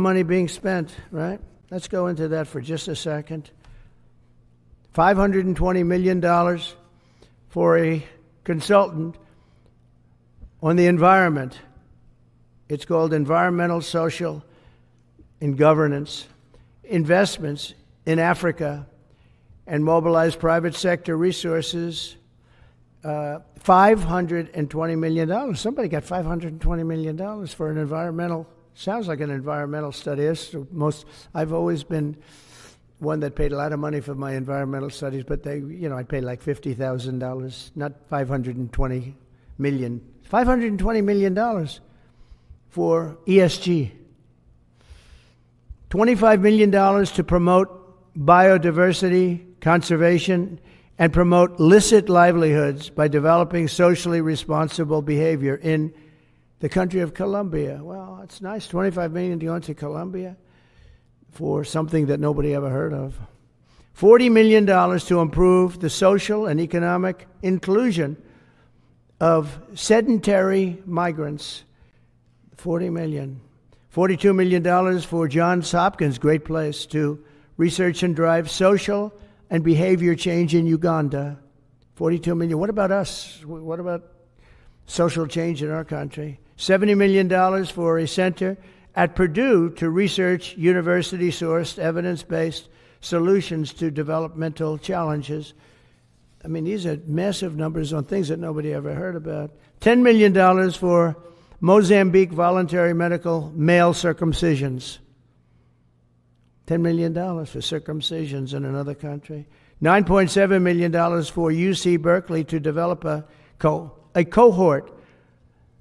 Money being spent, right? Let's go into that for just a second. $520 million for a consultant on the environment. It's called Environmental, Social, and Governance. Investments in Africa and mobilize private sector resources. $520 million. Somebody got $520 million for an environmental, sounds like an environmental study. I've always been one that paid a lot of money for my environmental studies, but I paid like $50,000, not $520 million. $520 million for ESG. $25 million to promote biodiversity, conservation, and promote licit livelihoods by developing socially responsible behavior in the country of Colombia. Well, it's nice. $25 million to go into Colombia for something that nobody ever heard of. $40 million to improve the social and economic inclusion of sedentary migrants. $40 million. $42 million for Johns Hopkins, great place, to research and drive social and behavior change in Uganda. $42 million. What about us? What about social change in our country? $70 million for a center at Purdue to research university-sourced, evidence-based solutions to developmental challenges. I mean, these are massive numbers on things that nobody ever heard about. $10 million for Mozambique voluntary medical male circumcisions. $10 million for circumcisions in another country. $9.7 million for UC Berkeley to develop a cohort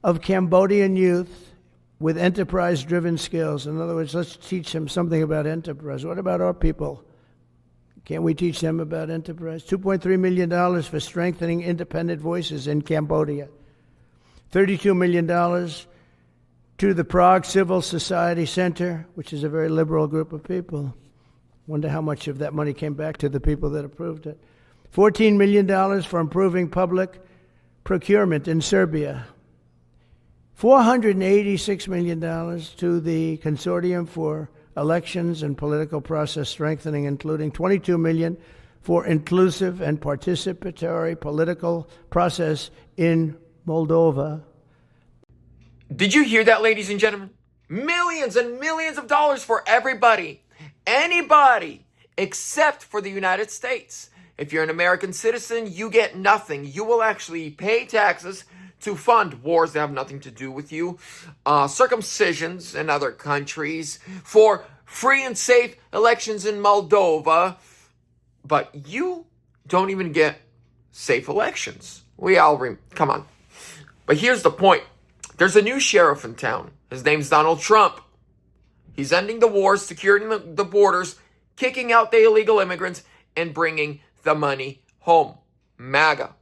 of Cambodian youth with enterprise-driven skills. In other words, let's teach them something about enterprise. What about our people? Can't we teach them about enterprise? $2.3 million for strengthening independent voices in Cambodia. $32 million to the Prague Civil Society Center, which is a very liberal group of people. Wonder how much of that money came back to the people that approved it. $14 million for improving public procurement in Serbia. $486 million to the Consortium for Elections and Political Process Strengthening, including $22 million for inclusive and participatory political process in Moldova. Did you hear that, ladies and gentlemen? Millions and millions of dollars for everybody. Anybody except for the United States. If you're an American citizen, you get nothing. You will actually pay taxes to fund wars that have nothing to do with you, circumcisions in other countries, for free and safe elections in Moldova. But you don't even get safe elections. Come on. But here's the point. There's a new sheriff in town. His name's Donald Trump. He's ending the wars, securing the borders, kicking out the illegal immigrants, and bringing the money home. MAGA.